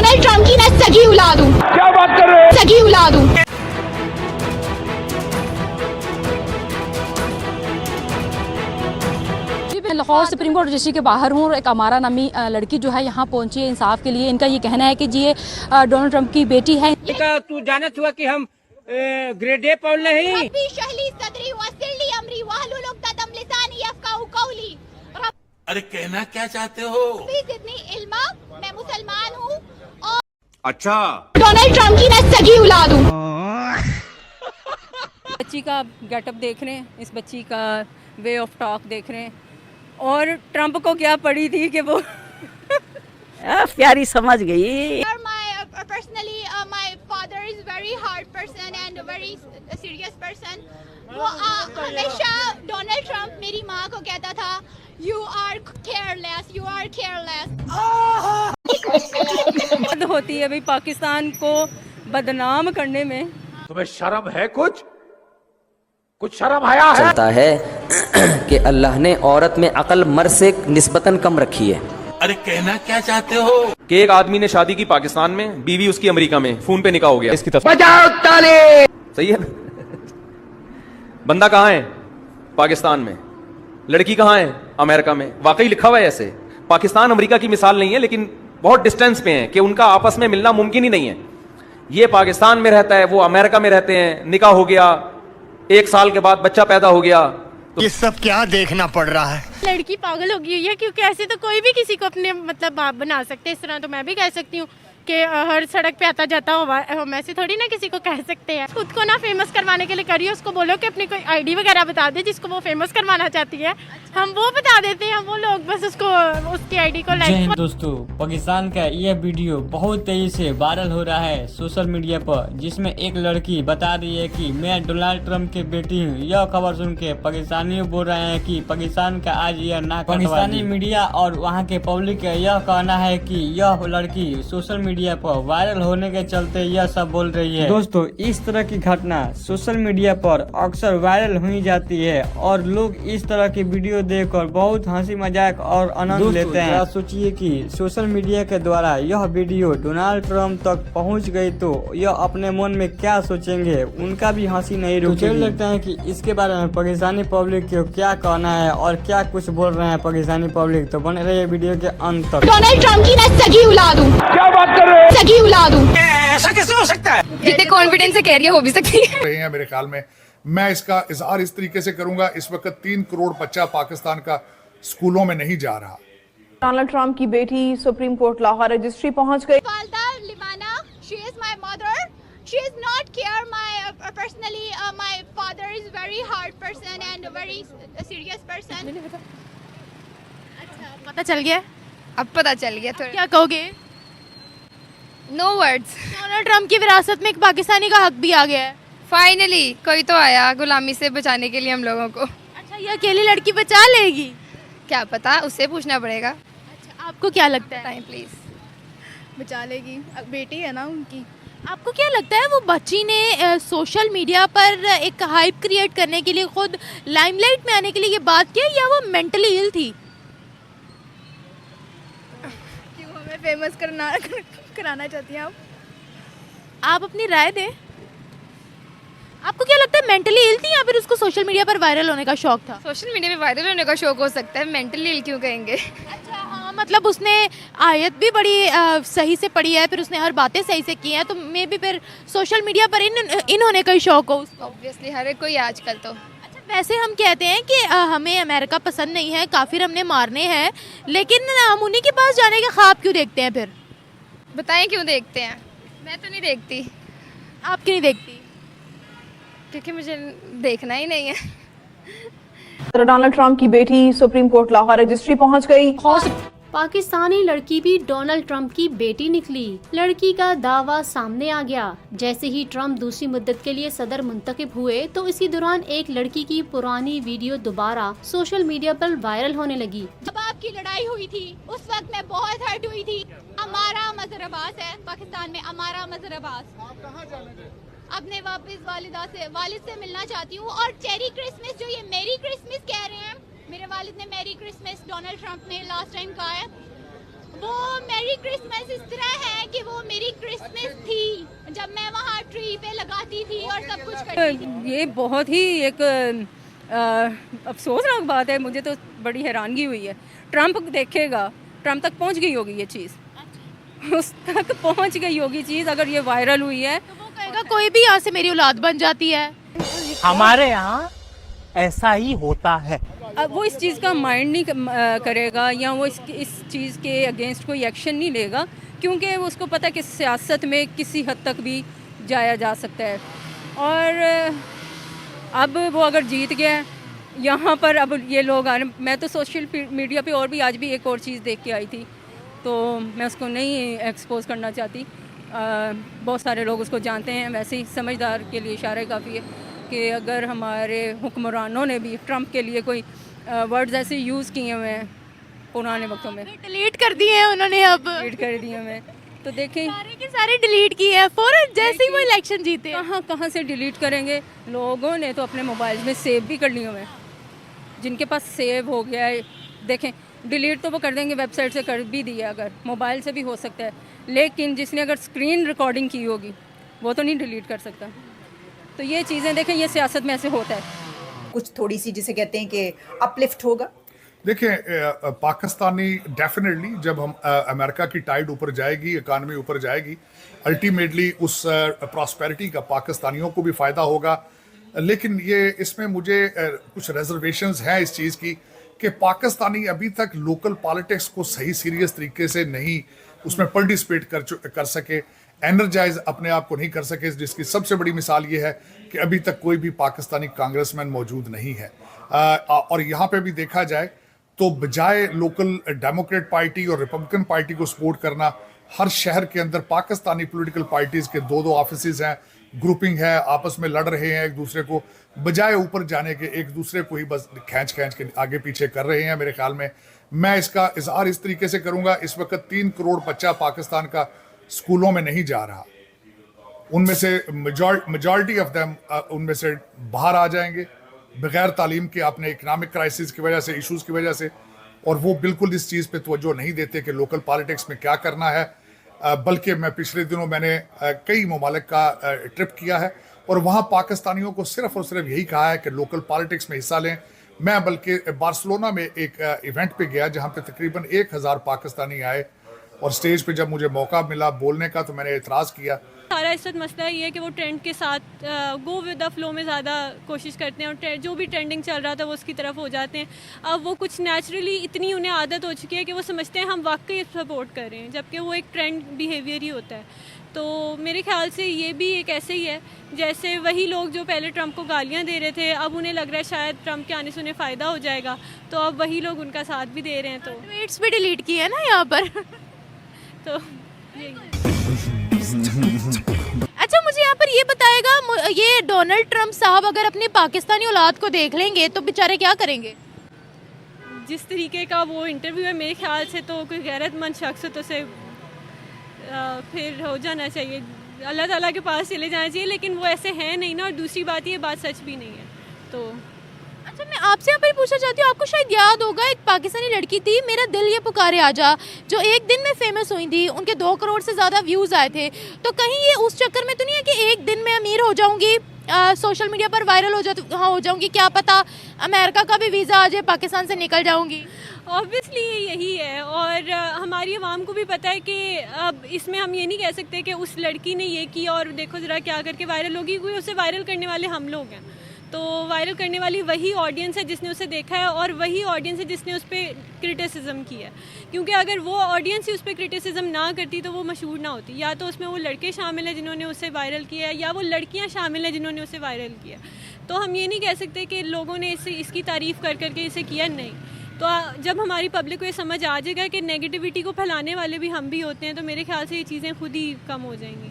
Donald Trump की मैं सगी औलाद हूँ। क्या बात कर रहे हैं? सगी औलाद हूँ। लाहौर सुप्रीम कोर्ट रजिस्ट्री के बाहर हूँ और एक अमारा नामी लड़की जो है यहाँ पहुंची है इंसाफ के लिए। इनका ये कहना है कि जी ये डोनाल्ड ट्रंप की बेटी है। तू जानत हुआ कि हम ग्रेड ए पौल नहीं। अरे कहना क्या चाहते हो? मैं मुसलमान हूँ और अच्छा, डोनाल्ड ट्रंप की मैं सगी औलाद हूँ। बच्ची का गेटअप देख रहे हैं, इस बच्ची का वे ऑफ टॉक देख रहे हैं और ट्रंप को क्या पड़ी थी कि वो प्यारी समझ गई। Personally, my father is very hard person and a very serious person. वो हमेशा डोनाल्ड ट्रंप मेरी माँ को कहता था You are careless, you are careless. हद होती है भाई पाकिस्तान को बदनाम करने में। तुम्हें शर्म है? कुछ शर्म आया है? चलता है कि अल्लाह ने औरत में अकल मर्द से निस्बतन कम रखी है। अरे कहना क्या चाहते हो? कि एक आदमी ने शादी की पाकिस्तान में, बीवी उसकी अमेरिका में, फोन पे निकाह हो गया। इसकी तस्वीर सही है ना? बंदा कहाँ है? पाकिस्तान में। लड़की कहाँ है? अमेरिका में। वाकई लिखा हुआ है ऐसे। पाकिस्तान अमेरिका की मिसाल नहीं है, लेकिन बहुत डिस्टेंस पे है कि उनका आपस में मिलना मुमकिन ही नहीं है। ये पाकिस्तान में रहता है, वो अमेरिका में रहते हैं, निकाह हो गया, 1 साल के बाद बच्चा पैदा हो गया। ये सब क्या देखना पड़ रहा है? लड़की पागल हो गई है क्योंकि ऐसे तो कोई भी किसी को अपने मतलब बाप बना सकते हैं। इस तरह तो मैं भी कह सकती हूँ कि हर सड़क पे आता जाता हम ऐसे थोड़ी ना किसी को कह सकते हैं। खुद को ना फेमस करवाने के लिए करिए, उसको बोलो कि अपनी कोई आईडी वगैरह बता दे जिसको वो फेमस करवाना चाहती है। हम वो बता देते हैं, हम वो लोग बस उसको उसकी आईडी को लाइक। दोस्तों, पाकिस्तान का यह वीडियो बहुत तेजी से वायरल हो रहा है सोशल मीडिया पर, जिसमें एक लड़की बता रही है कि मैं डोनाल्ड ट्रंप की बेटी हूँ। यह खबर सुन के पाकिस्तानी बोल रहे हैं कि पाकिस्तान का आज यह नाक। पाकिस्तानी मीडिया और वहाँ के पब्लिक का यह कहना है कि यह लड़की सोशल मीडिया पर वायरल होने के चलते यह सब बोल रही है। दोस्तों, इस तरह की घटना सोशल मीडिया पर अक्सर वायरल हो जाती है और लोग इस तरह की वीडियो देखकर बहुत हंसी मजाक और आनंद लेते हैं। सोचिए कि सोशल मीडिया के द्वारा यह वीडियो डोनाल्ड ट्रंप तक पहुंच गई तो यह अपने मन में क्या सोचेंगे, उनका भी हंसी नहीं रुकेगी। लगता है कि इसके बारे में पाकिस्तानी पब्लिक को क्या कहना है और क्या कुछ बोल रहे हैं पाकिस्तानी पब्लिक, तो बने रहिए वीडियो के अंत तक। डोनाल्ड ट्रंप की मैं सगी औलाद हूँ। क्या बात कर रहे हैं? सगी औलाद हूँ। ऐसा कैसे हो सकता है? जितने कॉन्फिडेंस से कह रही है हो भी सकती है। मेरे ख्याल में मैं इसका इजहार इस तरीके से करूंगा, इस वक्त 3 करोड़ बच्चा पाकिस्तान का स्कूलों में नहीं जा रहा। डोनाल्ड ट्रंप की बेटी सुप्रीम कोर्ट लाहौर रजिस्ट्री पहुंच गई। वालदा लिमाना, she is my mother. She is not care my personally. My father is very hard person and a very serious person. अच्छा, पता चल गया? अब पता चल गया। थोड़ा क्या कहोगे? No words. डोनाल्ड ट्रंप की विरासत में एक पाकिस्तानी का हक भी आ गया है। फाइनली कोई तो आया गुलामी से बचाने के लिए हम लोगों को। अच्छा, ये अकेली लड़की बचा लेगी? क्या पता, उससे पूछना पड़ेगा। अच्छा, आपको क्या लगता है? प्लीज। बचा लेगी, बेटी है ना उनकी। आपको क्या लगता है वो बच्ची ने सोशल मीडिया पर एक हाइप क्रिएट करने के लिए, खुद लाइमलाइट में आने के लिए ये बात की, या वो मेंटली इल थी? क्यों हमें फेमस कराना चाहती हैं आप अपनी राय दें। आपको क्या लगता है, मेंटली इल थी या फिर उसको सोशल मीडिया पर वायरल होने का शौक था? सोशल मीडिया पे वायरल होने का शौक हो सकता है, मेंटली इल क्यों कहेंगे? अच्छा, हाँ, मतलब उसने आयत भी बड़ी सही से पढ़ी है, फिर उसने हर बातें सही से की हैं, तो मे भी फिर सोशल मीडिया पर इन होने का ही शौक हो उसको। ऑब्वियसली हर एक कोई आजकल तो। अच्छा, वैसे हम कहते हैं कि हमें अमेरिका पसंद नहीं है, काफिर हमने मारने हैं, लेकिन हम उन्हीं के पास जाने के ख्वाब क्यों देखते हैं? फिर बताएं क्यों देखते हैं? मैं तो नहीं देखती। आप क्यों नहीं देखती? क्योंकि मुझे देखना ही नहीं है। डोनाल्ड ट्रंप की बेटी सुप्रीम कोर्ट लाहौर रजिस्ट्री पहुंच गई। पाकिस्तानी लड़की भी डोनाल्ड ट्रंप की बेटी निकली। लड़की का दावा सामने आ गया। जैसे ही ट्रंप दूसरी मुद्दत के लिए सदर मुंतखब हुए तो इसी दौरान एक लड़की की पुरानी वीडियो दोबारा सोशल मीडिया पर वायरल होने लगी। जब आपकी लड़ाई हुई थी उस वक्त मैं बहुत हर्ट हुई थी। अमारा मजहर अब्बास है पाकिस्तान में, अमारा मजहर अब्बास। आप कहाँ जाने थे? अपने वापस वालिद से मिलना चाहती हूँ। और चेरी क्रिसमस जो ये मेरी क्रिसमस कह रहे हैं, मेरे वालिद ने मेरी क्रिसमस डोनाल्ड ट्रंप ने लास्ट टाइम कहा है, वो मेरी क्रिसमस इस तरह है कि वो जब मैं वहाँ ट्री पे लगाती थी और सब कुछ करती थी। ये बहुत ही एक अफसोसनाक बात है, मुझे तो बड़ी हैरानगी हुई है। ट्रंप देखेगा, ट्रंप तक पहुंच गई होगी ये चीज़, उस तक पहुंच गई होगी चीज़ अगर ये वायरल हुई है तो वो कहेगा कोई भी यहाँ से मेरी औलाद बन जाती है। हमारे यहाँ ऐसा ही होता है। अब वो इस चीज़ का माइंड नहीं करेगा या वो इस चीज़ के अगेंस्ट कोई एक्शन नहीं लेगा, क्योंकि उसको पता है कि सियासत में किसी हद तक भी जाया जा सकता है। और अब वो अगर जीत गया यहाँ पर, अब ये लोग आ रहे, मैं तो सोशल मीडिया पे और भी आज भी एक और चीज़ देख के आई थी, तो मैं उसको नहीं एक्सपोज करना चाहती। बहुत सारे लोग उसको जानते हैं, वैसे ही समझदार के लिए इशारा काफ़ी है कि अगर हमारे हुक्मरानों ने भी ट्रंप के लिए कोई वर्ड्स ऐसे यूज़ किए हुए हैं पुराने वक्तों में, डिलीट कर दिए हैं उन्होंने, अब डिलीट कर दिए हुए, तो देखें सारे के सारे डिलीट किए हैं फौरन जैसे ही वो इलेक्शन जीते। कहाँ से डिलीट करेंगे? लोगों ने तो अपने मोबाइल में सेव भी कर लिए हुए हैं, जिनके पास सेव हो गया है। देखें डिलीट तो वो कर देंगे, वेबसाइट से कर भी दिया, अगर मोबाइल से भी हो सकता है, लेकिन जिसने अगर स्क्रीन रिकॉर्डिंग की होगी वो तो नहीं डिलीट कर सकता। तो ये चीज़ें देखें, ये सियासत में ऐसे होता है। कुछ थोड़ी सी जिसे कहते हैं कि अपलिफ्ट होगा। देखिए पाकिस्तानी डेफिनेटली जब हम अमेरिका की टाइड ऊपर जाएगी, इकानमी ऊपर जाएगी, अल्टीमेटली उस प्रॉस्पेरिटी का पाकिस्तानियों को भी फ़ायदा होगा। लेकिन ये इसमें मुझे कुछ रिजर्वेशंस हैं इस चीज़ की कि पाकिस्तानी अभी तक लोकल पॉलिटिक्स को सही सीरियस तरीके से नहीं उसमें पार्टिसिपेट कर सके, एनर्जाइज अपने आप को नहीं कर सके, जिसकी सबसे बड़ी मिसाल ये है कि अभी तक कोई भी पाकिस्तानी कांग्रेसमैन मौजूद नहीं है। और यहाँ पे भी देखा जाए तो बजाय लोकल डेमोक्रेट पार्टी और रिपब्लिकन पार्टी को सपोर्ट करना, हर शहर के अंदर पाकिस्तानी पॉलिटिकल पार्टीज़ के दो ऑफिसेज हैं, ग्रुपिंग है, आपस में लड़ रहे हैं एक दूसरे को, बजाय ऊपर जाने के एक दूसरे को ही बस खींच के आगे पीछे कर रहे हैं। मेरे ख्याल में मैं इसका इजहार इस तरीके से करूंगा, इस वक्त 3 करोड़ बच्चा पाकिस्तान का स्कूलों में नहीं जा रहा, उनमें से मेजॉरिटी ऑफ देम उनमें से बाहर आ जाएंगे बगैर तालीम के, अपने इकनॉमिक क्राइसिस की वजह से, इश्यूज़ की वजह से, और वो बिल्कुल इस चीज़ पे तवज्जो नहीं देते कि लोकल पॉलिटिक्स में क्या करना है। बल्कि मैं पिछले दिनों मैंने कई ममालिक का ट्रिप किया है और वहाँ पाकिस्तानियों को सिर्फ और सिर्फ यही कहा है कि लोकल पॉलिटिक्स में हिस्सा लें। मैं बल्कि बार्सिलोना में एक इवेंट पे गया जहाँ पे तकरीबन 1000 पाकिस्तानी आए, और स्टेज पे जब मुझे मौका मिला बोलने का तो मैंने एतराज़ किया। सारा इस वक्त मसला ये है कि वो ट्रेंड के साथ गो विद द फ्लो में ज़्यादा कोशिश करते हैं, और जो भी ट्रेंडिंग चल रहा था वो उसकी तरफ हो जाते हैं। अब वो कुछ नेचुरली इतनी उन्हें आदत हो चुकी है कि वो समझते हैं हम वाकई सपोर्ट कर रहे हैं, जबकि वो एक ट्रेंड बिहेवियर ही होता है। तो मेरे ख्याल से ये भी एक ऐसे ही है जैसे वही लोग जो पहले ट्रंप को गालियाँ दे रहे थे, अब उन्हें लग रहा है शायद ट्रंप के आने से उन्हें फ़ायदा हो जाएगा, तो अब वही लोग उनका साथ भी दे रहे हैं। तो ट्वीट्स भी डिलीट किए हैं ना यहाँ पर। तो अच्छा मुझे यहाँ पर ये बताएगा, ये डोनाल्ड ट्रंप साहब अगर अपनी पाकिस्तानी औलाद को देख लेंगे तो बेचारे क्या करेंगे? जिस तरीके का वो इंटरव्यू है मेरे ख्याल से तो कोई गैरतमंद शख्स तो से फिर हो जाना चाहिए, अल्लाह ताला के पास चले जाना चाहिए, लेकिन वो ऐसे हैं नहीं ना। और दूसरी बात ये बात सच भी नहीं है। तो अच्छा मैं आपसे यहाँ पर पूछना चाहती हूँ, आपको शायद याद होगा एक पाकिस्तानी लड़की थी, मेरा दिल ये पुकारे आजा, जो एक दिन में फेमस हुई थी, उनके 2 करोड़ से ज़्यादा व्यूज़ आए थे। तो कहीं ये उस चक्कर में तो नहीं है कि एक दिन में अमीर हो जाऊँगी, सोशल मीडिया पर वायरल हो जाऊँगी, क्या पता अमेरिका का भी वीज़ा आ जाए, पाकिस्तान से निकल जाऊँगी? ऑब्वियसली यही है, और हमारी आवाम को भी पता है कि अब इसमें हम ये नहीं कह सकते कि उस लड़की ने ये किया और देखो ज़रा क्या करके वायरल होगी, क्योंकि उसे वायरल करने वाले हम लोग हैं। तो वायरल करने वाली वही ऑडियंस है जिसने उसे देखा है, और वही ऑडियंस है जिसने उस पर क्रिटिसिज्म किया है। क्योंकि अगर वो ऑडियंस ही उस पर क्रिटिसिज्म ना करती तो वो मशहूर ना होती। या तो उसमें वो लड़के शामिल हैं जिन्होंने उसे वायरल किया है, या वो लड़कियां शामिल हैं जिन्होंने उसे वायरल किया। तो हम ये नहीं कह सकते कि लोगों ने इसकी तारीफ़ कर करके इसे किया, नहीं। तो जब हमारी पब्लिक को ये समझ आ जाएगा कि नेगेटिविटी को फैलाने वाले भी हम भी होते हैं, तो मेरे ख्याल से ये चीज़ें खुद ही कम हो जाएंगी।